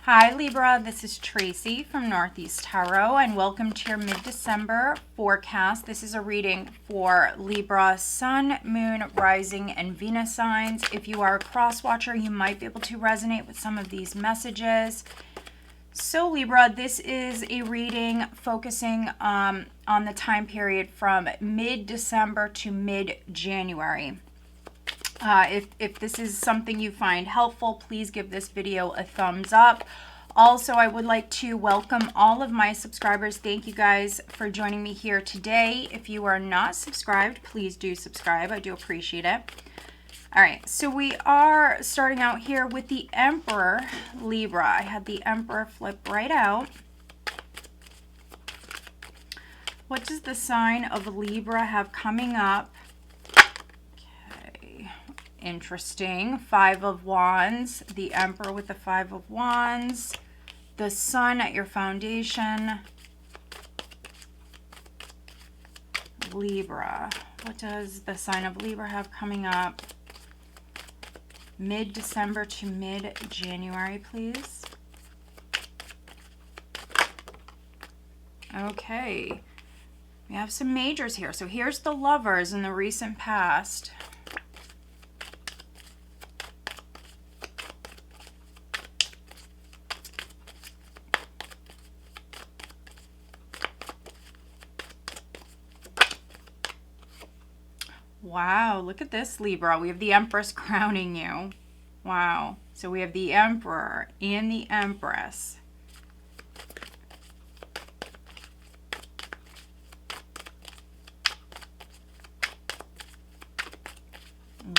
Hi Libra, this is Tracy from Northeast Tarot and welcome to your mid-December forecast. This is a reading for Libra, Sun, Moon, Rising, and Venus signs. If you are a cross-watcher, you might be able to resonate with some of these messages. So Libra, this is a reading focusing on the time period from mid-December to mid-January. If this is something you find helpful, please give this video a thumbs up. Also, I would like to welcome all of my subscribers. Thank you guys for joining me here today. If you are not subscribed, please do subscribe. I do appreciate it. All right, so we are starting out here with the Emperor, Libra. I had the Emperor flip right out. What does the sign of Libra have coming up? Interesting. Five of Wands, the Emperor with the Five of Wands, the Sun at your foundation. Libra. What does the sign of Libra have coming up? Mid-December to mid-January, please. Okay. We have some majors here. So here's the Lovers in the recent past. Wow, look at this, Libra. We have the Empress crowning you. Wow. So we have the Emperor and the Empress.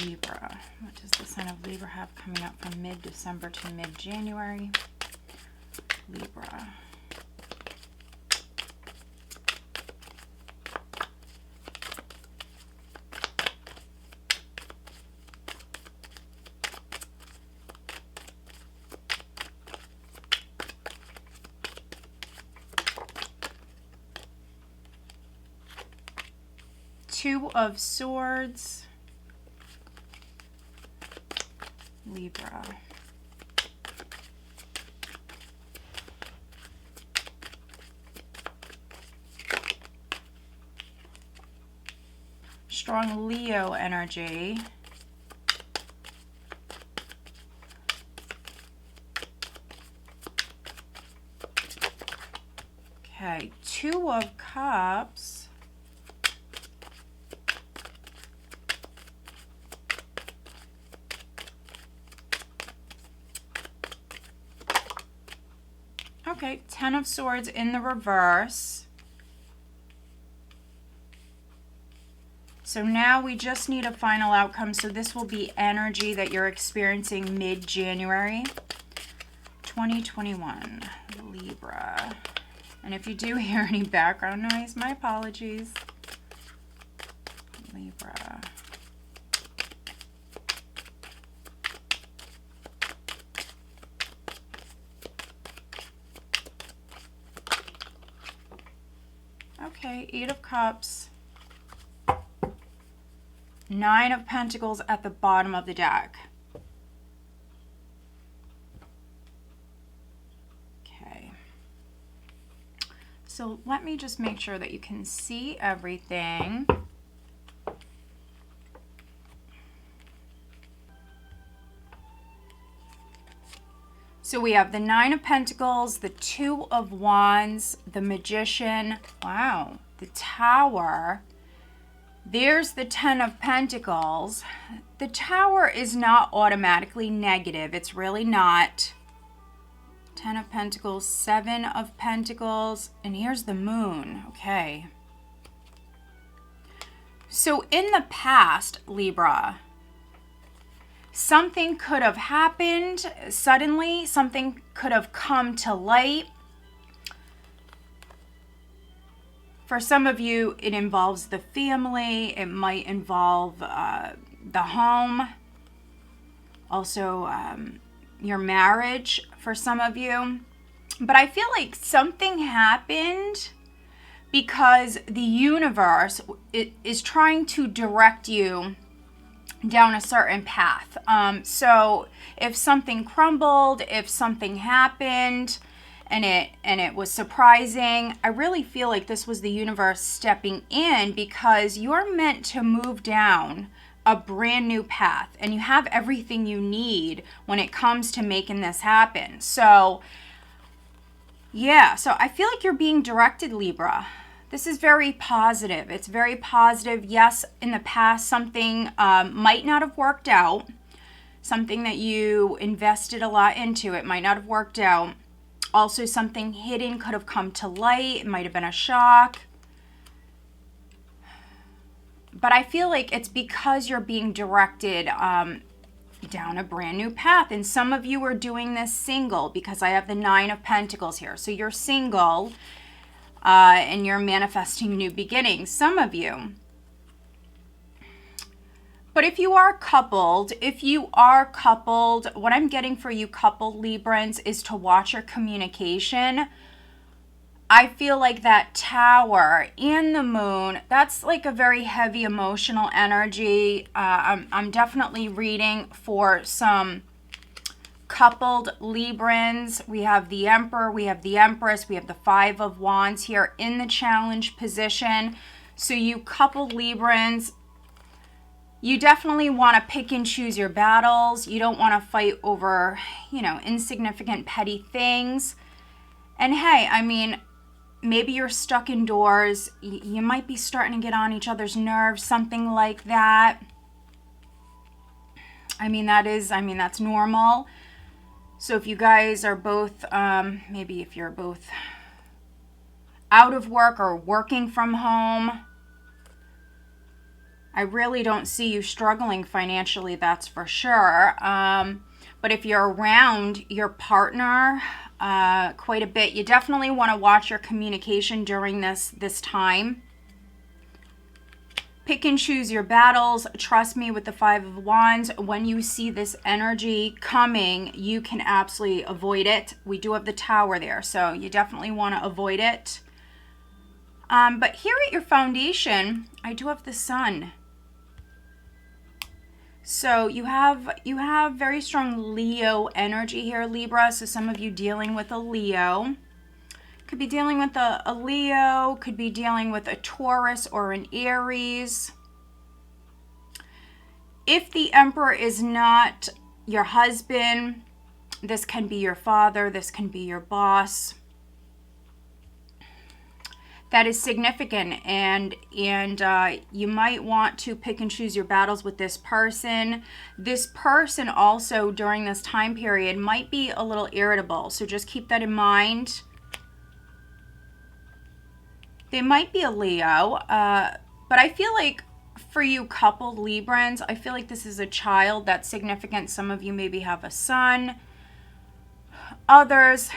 Libra. What does the sign of Libra have coming up from mid-December to mid-January? Libra. Two of Swords, Libra. Strong Leo energy. Okay, Two of Cups. Okay, Ten of Swords in the reverse. So now we just need a final outcome. So this will be energy that you're experiencing mid-January 2021, Libra. And if you do hear any background noise, my apologies. Libra. Okay, Eight of Cups. Nine of Pentacles at the bottom of the deck. Okay. So let me just make sure that you can see everything. So we have the Nine of Pentacles, the Two of Wands, the Magician, wow, the Tower. There's the Ten of Pentacles. The Tower is not automatically negative. It's really not. Ten of Pentacles, Seven of Pentacles, and here's the Moon. Okay. So in the past, Libra, something could have happened suddenly. Something could have come to light. For some of you, it involves the family. It might involve the home. Also, your marriage for some of you. But I feel like something happened because the universe is trying to direct you down a certain path. So if something crumbled, if something happened and it was surprising, I really feel like this was the universe stepping in, because you're meant to move down a brand new path and you have everything you need when it comes to making this happen. So yeah, so I feel like you're being directed, Libra. This is very positive. It's very positive. Yes, in the past, something might not have worked out. Something that you invested a lot into, it might not have worked out. Also, something hidden could have come to light. It might have been a shock. But I feel like it's because you're being directed down a brand new path. And some of you are doing this single, because I have the 9 of Pentacles here. So you're single. And you're manifesting new beginnings, some of you. But if you are coupled, what I'm getting for you coupled Librans is to watch your communication. I feel like that Tower and the Moon, that's like a very heavy emotional energy. I'm definitely reading for some coupled Librans. We have the Emperor, we have the Empress, we have the 5 of Wands here in the challenge position. So you coupled Librans, you definitely want to pick and choose your battles. You don't want to fight over, insignificant petty things. And hey, I mean, maybe you're stuck indoors. You might be starting to get on each other's nerves, something like that. That's normal. So if you guys are both, maybe if you're both out of work or working from home, I really don't see you struggling financially, that's for sure. But if you're around your partner quite a bit, you definitely want to watch your communication during this time. Pick and choose your battles. Trust me, with the 5 of Wands, when you see this energy coming, you can absolutely avoid it. We do have the Tower there, so you definitely want to avoid it. But here at your foundation, I do have the Sun. So you have very strong Leo energy here, Libra. So some of you dealing with a Leo. Could be dealing with a Leo, could be dealing with a Taurus or an Aries. If the Emperor is not your husband, this can be your father, this can be your boss. That is significant, and you might want to pick and choose your battles with this person. This person also during this time period might be a little irritable, so just keep that in mind. They might be a Leo, but I feel like for you coupled Librans, I feel like this is a child that's significant. Some of you maybe have a son. Others,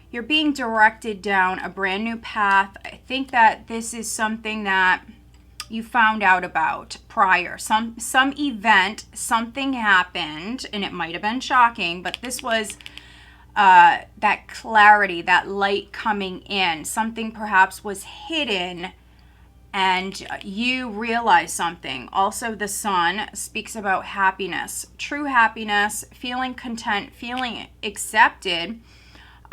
you're being directed down a brand new path. I think that this is something that you found out about prior. Some event, something happened, and it might have been shocking, but this was that clarity, that light coming in. Something perhaps was hidden and you realize something. Also, the Sun speaks about happiness, true happiness, feeling content, feeling accepted.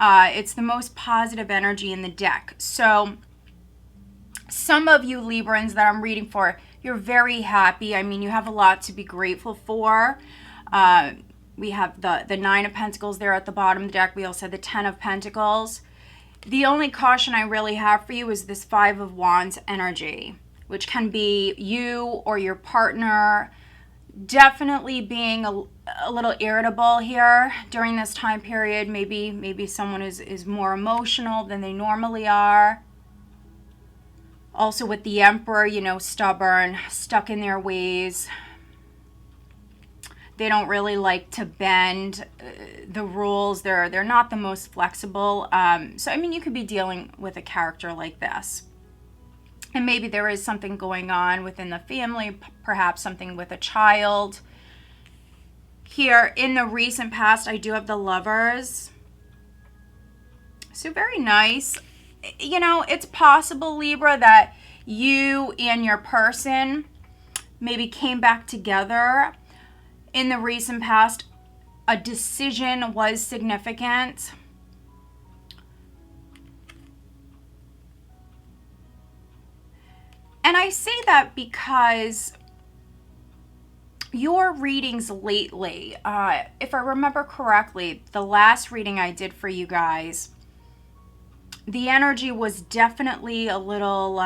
It's the most positive energy in the deck. So some of you Librans that I'm reading for, you're very happy. I mean, you have a lot to be grateful for. We have the 9 of Pentacles there at the bottom of the deck. We also have the 10 of Pentacles. The only caution I really have for you is this 5 of Wands energy, which can be you or your partner definitely being a little irritable here during this time period. Maybe someone is more emotional than they normally are. Also with the Emperor, stubborn, stuck in their ways. They don't really like to bend the rules. They're not the most flexible. So, I mean, you could be dealing with a character like this. And maybe there is something going on within the family, perhaps something with a child. Here, in the recent past, I do have the Lovers. So, very nice. It's possible, Libra, that you and your person maybe came back together in the recent past. A decision was significant. And I say that because your readings lately, if I remember correctly, the last reading I did for you guys, the energy was definitely a little,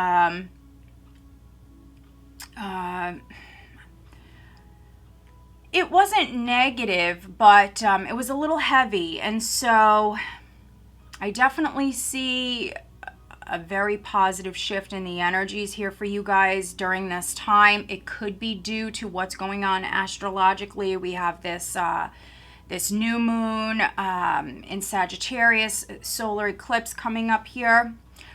it wasn't negative, but it was a little heavy. And so I definitely see a very positive shift in the energies here for you guys during this time. It could be due to what's going on astrologically. We have this this new moon in Sagittarius, solar eclipse coming up here,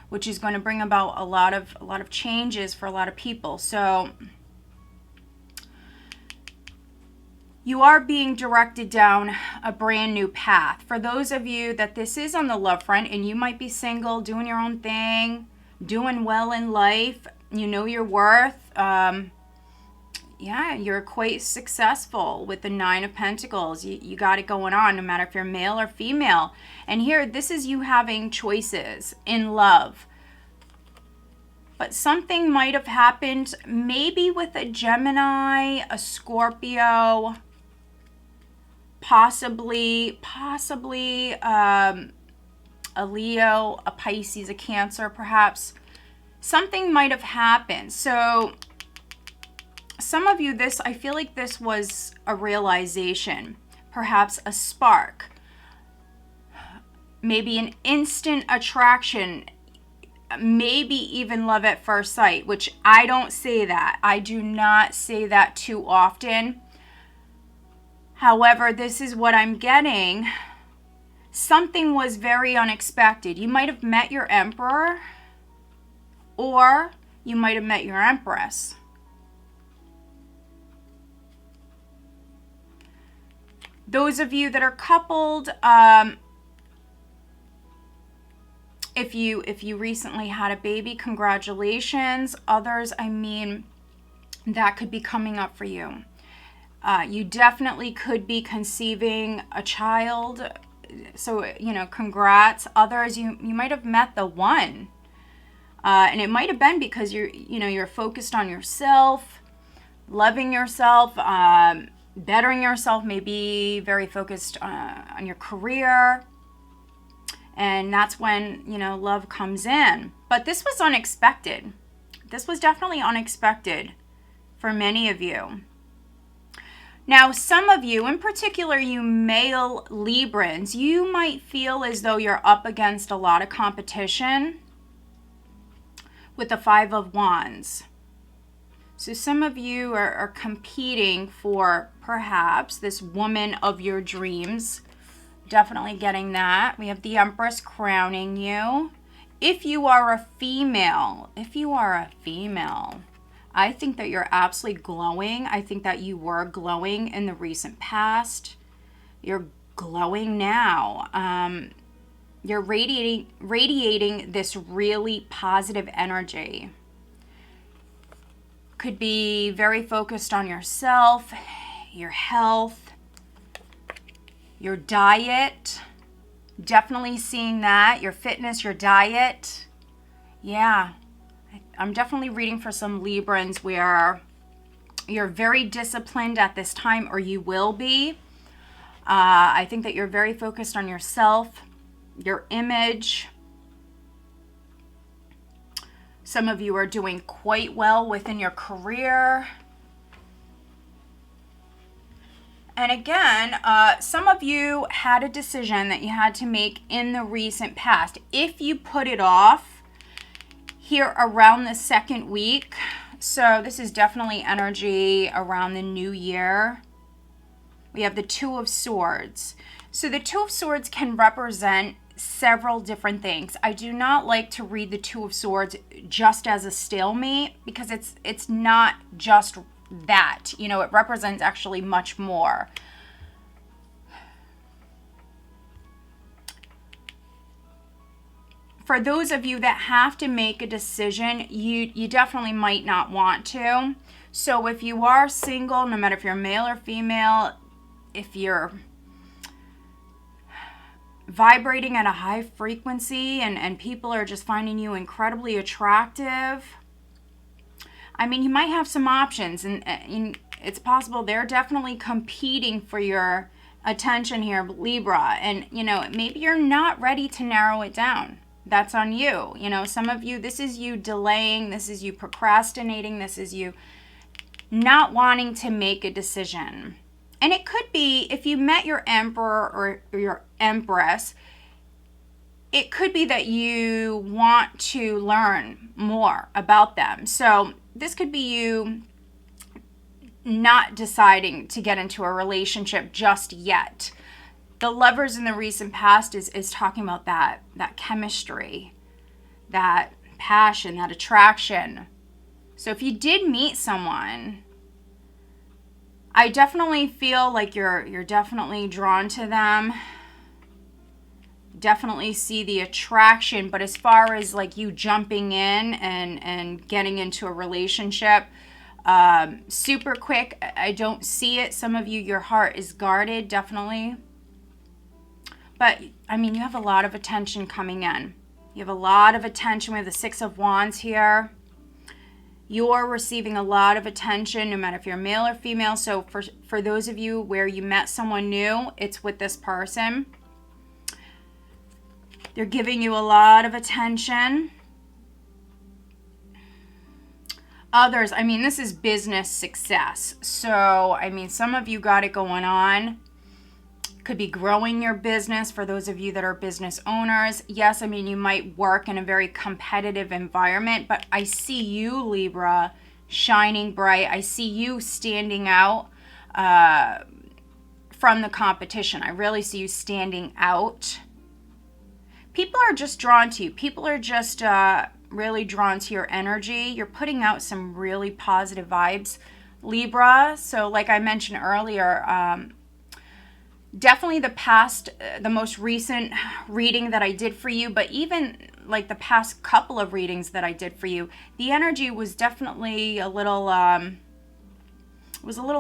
which is going to bring about a lot of changes for a lot of people. So you are being directed down a brand new path. For those of you that this is on the love front and you might be single, doing your own thing, doing well in life, you know your worth. Yeah, you're quite successful with the Nine of Pentacles. You got it going on, no matter if you're male or female. And here, this is you having choices in love. But something might have happened maybe with a Gemini, a Scorpio, possibly a Leo, a Pisces, a Cancer, perhaps. Something might have happened. So some of you, I feel like this was a realization, perhaps a spark, maybe an instant attraction, maybe even love at first sight, which I don't say that. I do not say that too often. However, this is what I'm getting. Something was very unexpected. You might have met your Emperor, or you might have met your Empress. Those of you that are coupled, if you recently had a baby, congratulations. Others, I mean, that could be coming up for you. You definitely could be conceiving a child. So, you know, congrats. Others, you might have met the one. And it might have been because you're focused on yourself, loving yourself, bettering yourself, maybe very focused on your career. And that's when, love comes in. But this was unexpected. This was definitely unexpected for many of you. Now, some of you, in particular you male Librans, you might feel as though you're up against a lot of competition with the Five of Wands. So some of you are competing for perhaps this woman of your dreams. Definitely getting that. We have the Empress crowning you. If you are a female, I think that you're absolutely glowing. I think that you were glowing in the recent past. You're glowing now. You're radiating this really positive energy. Could be very focused on yourself, your health, your diet. Definitely seeing that. Your fitness, your diet. Yeah. I'm definitely reading for some Librans where you're very disciplined at this time, or you will be. I think that you're very focused on yourself, your image. Some of you are doing quite well within your career. And again, some of you had a decision that you had to make in the recent past. If you put it off, here around the second week, so this is definitely energy around the new year. We have the Two of Swords. So the Two of Swords can represent several different things. I do not like to read the Two of Swords just as a stalemate, because it's not just that. It represents actually much more. For those of you that have to make a decision, you definitely might not want to. So if you are single, no matter if you're male or female, if you're vibrating at a high frequency and people are just finding you incredibly attractive, I mean, you might have some options, and it's possible they're definitely competing for your attention here, Libra. And, you know, maybe you're not ready to narrow it down. That's on you. You know, some of you, this is you delaying, this is you procrastinating, this is you not wanting to make a decision. And it could be, if you met your emperor or your empress, it could be that you want to learn more about them. So this could be you not deciding to get into a relationship just yet. The Lovers in the recent past is talking about that chemistry, that passion, that attraction. So if you did meet someone, I definitely feel like you're definitely drawn to them. Definitely see the attraction, but as far as like you jumping in and getting into a relationship, super quick, I don't see it. Some of you, your heart is guarded, definitely. But, I mean, you have a lot of attention coming in. You have a lot of attention. We have the Six of Wands here. You're receiving a lot of attention, no matter if you're male or female. So for those of you where you met someone new, it's with this person. They're giving you a lot of attention. Others, I mean, this is business success. So, I mean, some of you got it going on. Could be growing your business for those of you that are business owners. Yes, I mean, you might work in a very competitive environment, but I see you, Libra, shining bright. I see you standing out from the competition. I really see you standing out. People are just drawn to you. People are just really drawn to your energy. You're putting out some really positive vibes, Libra. So like I mentioned earlier, definitely the most recent reading that I did for you, but even like the past couple of readings that I did for you, the energy was definitely a little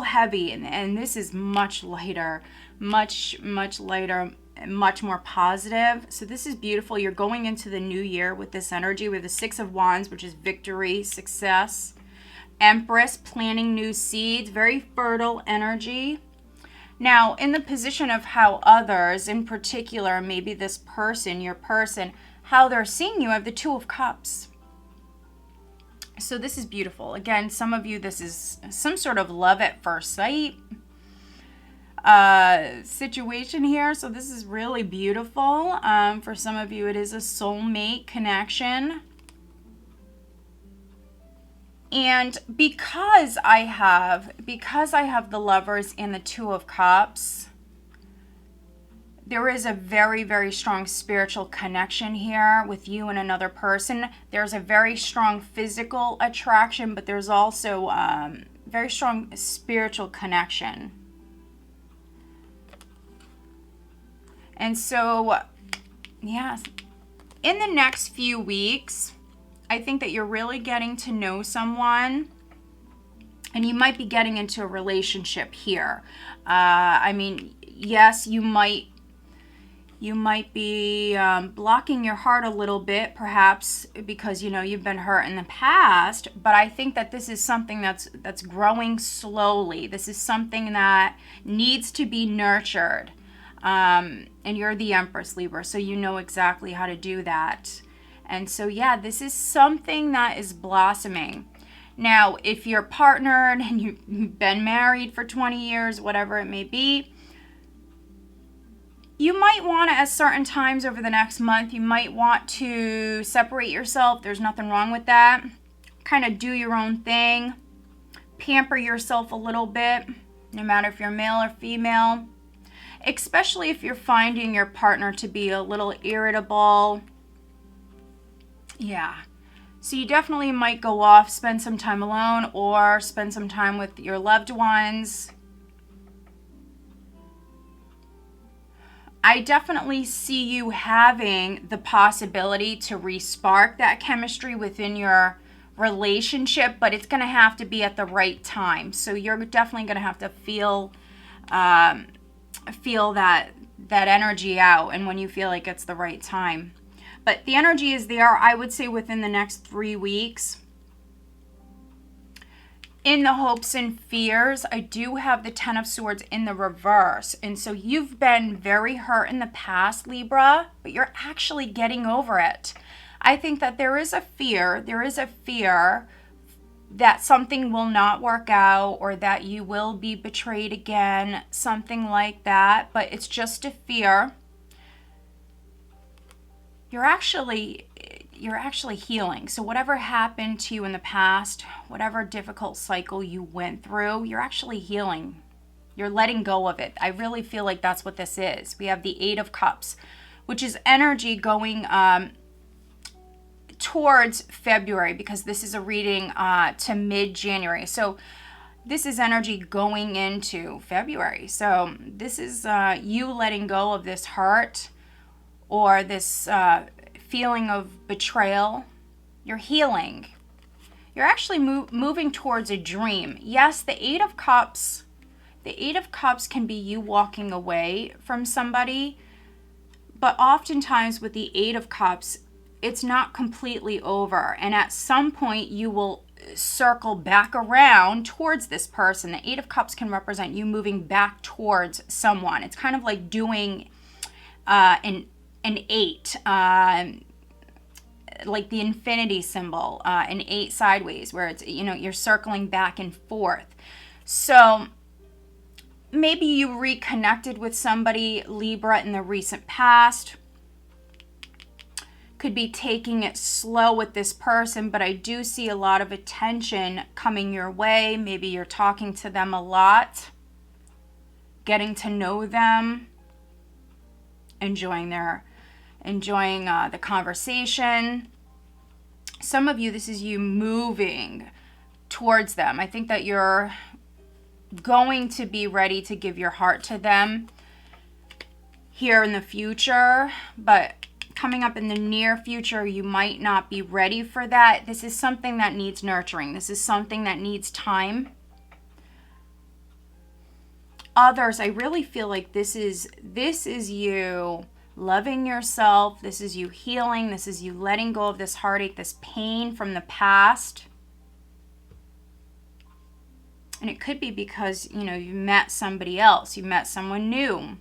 heavy, and this is much lighter, much lighter, much more positive. So this is beautiful. You're going into the new year with this energy. We have the Six of Wands, which is victory, success. Empress, planting new seeds, very fertile energy. Now, in the position of how others, in particular, maybe this person, your person, how they're seeing you, I have the Two of Cups. So this is beautiful. Again, some of you, this is some sort of love at first sight situation here. So this is really beautiful. For some of you, it is a soulmate connection. And because I have the Lovers and the Two of Cups, there is a very, very strong spiritual connection here with you and another person. There's a very strong physical attraction, but there's also very strong spiritual connection. And so, yes, in the next few weeks, I think that you're really getting to know someone, and you might be getting into a relationship here. I mean, yes, you might be blocking your heart a little bit, perhaps because, you know, you've been hurt in the past, but I think that this is something that's growing slowly. This is something that needs to be nurtured. And you're the Empress, Libra, so you know exactly how to do that. And so, yeah, this is something that is blossoming. Now, if you're partnered and you've been married for 20 years, whatever it may be, you might want to, at certain times over the next month, you might want to separate yourself. There's nothing wrong with that. Kind of do your own thing. Pamper yourself a little bit, no matter if you're male or female. Especially if you're finding your partner to be a little irritable. Yeah. So you definitely might go off, spend some time alone, or spend some time with your loved ones. I definitely see you having the possibility to re-spark that chemistry within your relationship, but it's going to have to be at the right time. So you're definitely going to have to feel that energy out, and when you feel like it's the right time. But the energy is there, I would say, within the next 3 weeks. In the hopes and fears, I do have the Ten of Swords in the reverse. And so you've been very hurt in the past, Libra, but you're actually getting over it. I think that there is a fear that something will not work out, or that you will be betrayed again, something like that. But it's just a fear. You're actually healing. So whatever happened to you in the past, whatever difficult cycle you went through, you're actually healing. You're letting go of it. I really feel like that's what this is. We have the Eight of Cups, which is energy going towards February, because this is a reading to mid-January. So this is energy going into February. So this is you letting go of this hurt, or this feeling of betrayal. You're healing. You're actually moving towards a dream. Yes, the Eight of Cups can be you walking away from somebody, but oftentimes with the Eight of Cups, it's not completely over, and at some point you will circle back around towards this person. The Eight of Cups can represent you moving back towards someone. It's kind of like doing an eight, like the infinity symbol, an eight sideways, where it's, you're circling back and forth. So maybe you reconnected with somebody, Libra, in the recent past. Could be taking it slow with this person, but I do see a lot of attention coming your way. Maybe you're talking to them a lot, getting to know them, enjoying the conversation. Some of you, this is you moving towards them. I think that you're going to be ready to give your heart to them here in the future, but coming up in the near future, you might not be ready for that. This is something that needs nurturing. This is something that needs time. Others, I really feel like this is you loving yourself. This is you healing. This is you letting go of this heartache, this pain from the past. And it could be because, you met somebody else. You met someone new.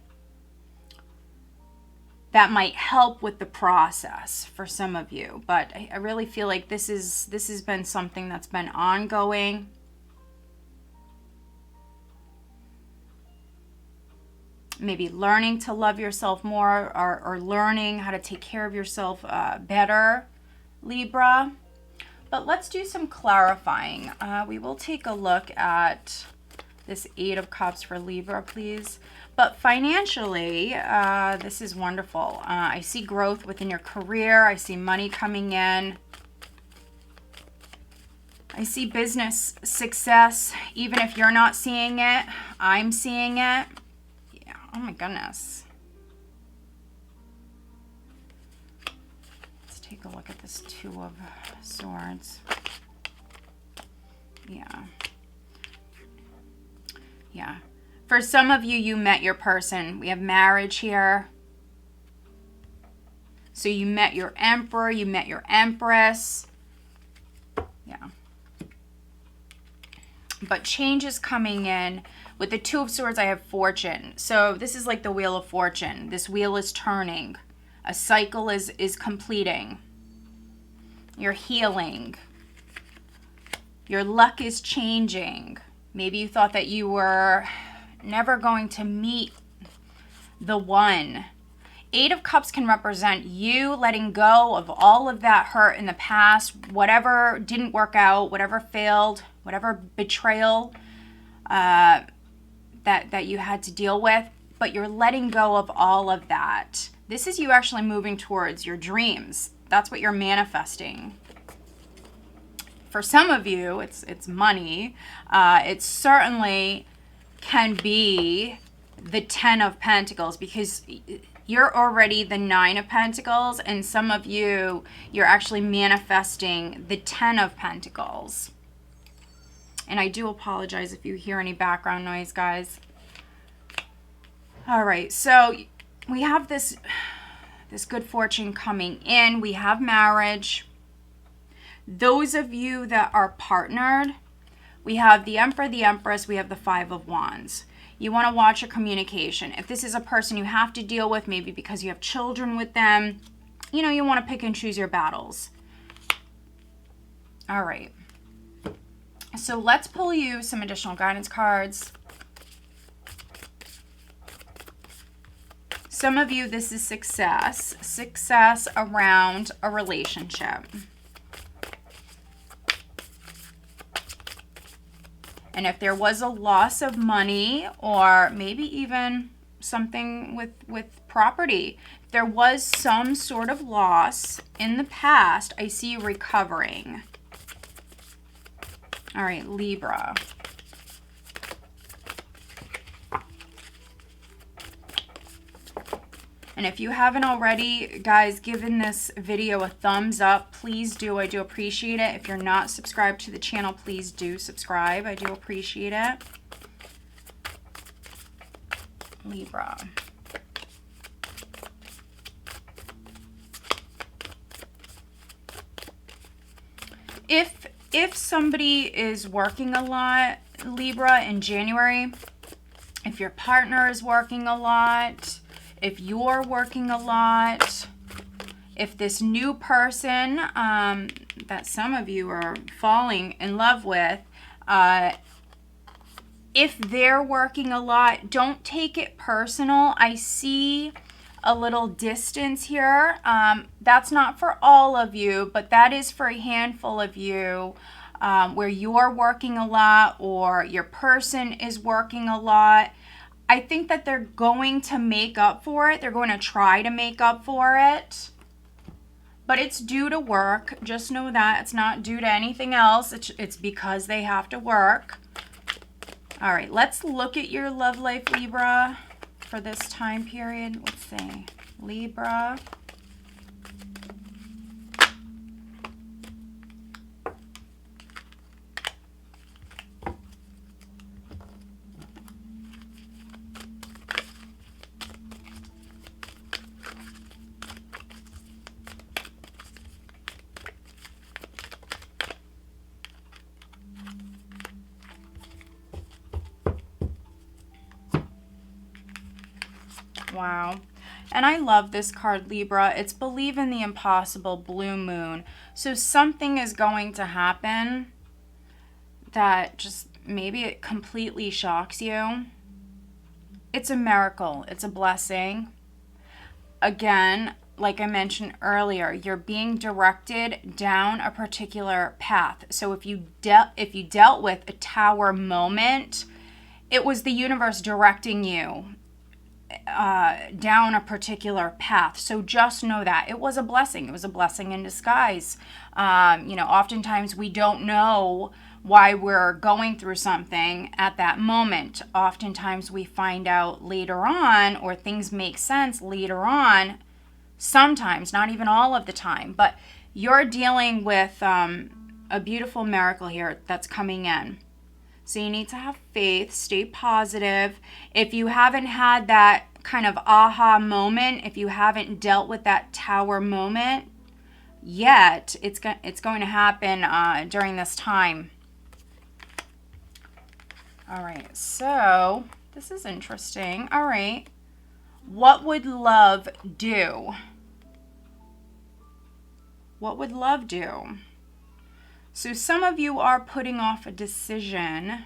That might help with the process for some of you. But I really feel like this has been something that's been ongoing. Maybe learning to love yourself more, or learning how to take care of yourself better, Libra. But let's do some clarifying. We will take a look at this Eight of Cups for Libra, please. But financially, this is wonderful. I see growth within your career. I see money coming in. I see business success. Even if you're not seeing it, I'm seeing it. Yeah. Oh my goodness. Let's take a look at this Two of Swords. Yeah. Yeah. For some of you, you met your person. We have marriage here. So you met your Emperor, you met your Empress. Yeah. But change is coming in. With the Two of Swords, I have fortune. So this is like the Wheel of Fortune. This wheel is turning. A cycle is completing. You're healing. Your luck is changing. Maybe you thought that you were never going to meet the one. Eight of Cups can represent you letting go of all of that hurt in the past, whatever didn't work out, whatever failed, whatever betrayal that you had to deal with, but you're letting go of all of that. This is you actually moving towards your dreams. That's what you're manifesting. For some of you, it's money. It certainly can be the Ten of Pentacles, because You're already the 9 of Pentacles, and some of you, you're actually manifesting the 10 of Pentacles. And I do apologize if you hear any background noise, guys. All right, so we have this good fortune coming in. We have marriage. Those of you that are partnered, we have the Emperor, the Empress, we have the 5 of Wands. You want to watch your communication. If this is a person you have to deal with, maybe because you have children with them, you know, you want to pick and choose your battles. All right. So let's pull you some additional guidance cards. Some of you, this is success. Success around a relationship. And if there was a loss of money, or maybe even something with property, if there was some sort of loss in the past, I see you recovering. All right, Libra. And if you haven't already, guys, given this video a thumbs up, please do. I do appreciate it. If you're not subscribed to the channel, please do subscribe. I do appreciate it. Libra. If somebody is working a lot, Libra, in January, if your partner is working a lot, if you're working a lot, if this new person that some of you are falling in love with, if they're working a lot, don't take it personal. I see a little distance here. That's not for all of you, but that is for a handful of you, where you're working a lot or your person is working a lot. I think that they're going to make up for it. They're going to try to make up for it. But it's due to work. Just know that. It's not due to anything else. It's because they have to work. All right, let's look at your love life, Libra, for this time period. Let's see. Libra. Wow. And I love this card, Libra. It's believe in the impossible, blue moon. So something is going to happen that just maybe it completely shocks you. It's a miracle. It's a blessing. Again, like I mentioned earlier, you're being directed down a particular path. So if you dealt with a tower moment, it was the universe directing you down a particular path. So just know that it was a blessing. It was a blessing in disguise. Oftentimes we don't know why we're going through something at that moment. Oftentimes we find out later on, or things make sense later on. Sometimes, not even all of the time, but you're dealing with a beautiful miracle here that's coming in. So you need to have faith, stay positive. If you haven't had that kind of aha moment, if you haven't dealt with that tower moment yet, it's going to happen during this time. All right, so this is interesting. All right, what would love do? What would love do? So some of you are putting off a decision.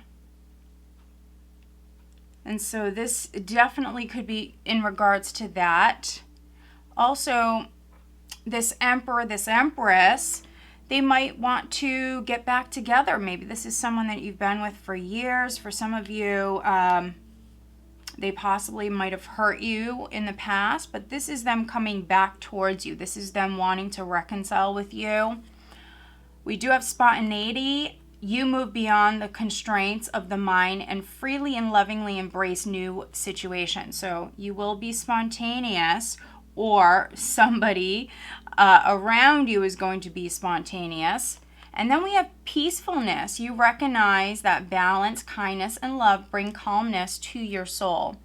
And so this definitely could be in regards to that. Also, this Emperor, this Empress, they might want to get back together. Maybe this is someone that you've been with for years. For some of you, they possibly might have hurt you in the past, but this is them coming back towards you. This is them wanting to reconcile with you. We do have spontaneity you move beyond the constraints of the mind and freely and lovingly embrace new situations. So you will be spontaneous, or somebody around you is going to be spontaneous. And then we have peacefulness. You recognize that balance, kindness, and love bring calmness to your soul.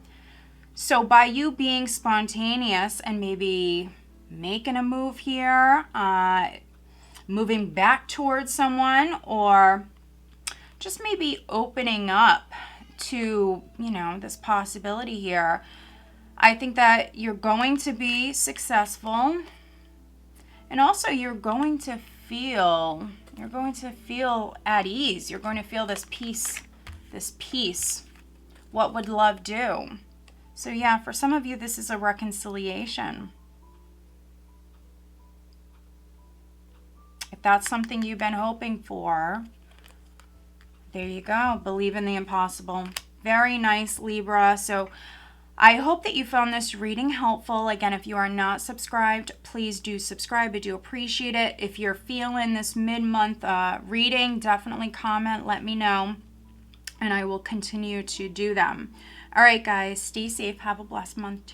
So by you being spontaneous and maybe making a move here, moving back towards someone, or just maybe opening up to, this possibility here, I think that you're going to be successful. And also you're going to feel at ease. You're going to feel this peace. What would love do? So yeah, for some of you, this is a reconciliation. If that's something you've been hoping for, there you go. Believe in the impossible. Very nice, Libra. So I hope that you found this reading helpful. Again, if you are not subscribed, please do subscribe. I do appreciate it. If you're feeling this mid-month reading, definitely comment. Let me know, and I will continue to do them. All right, guys. Stay safe. Have a blessed month.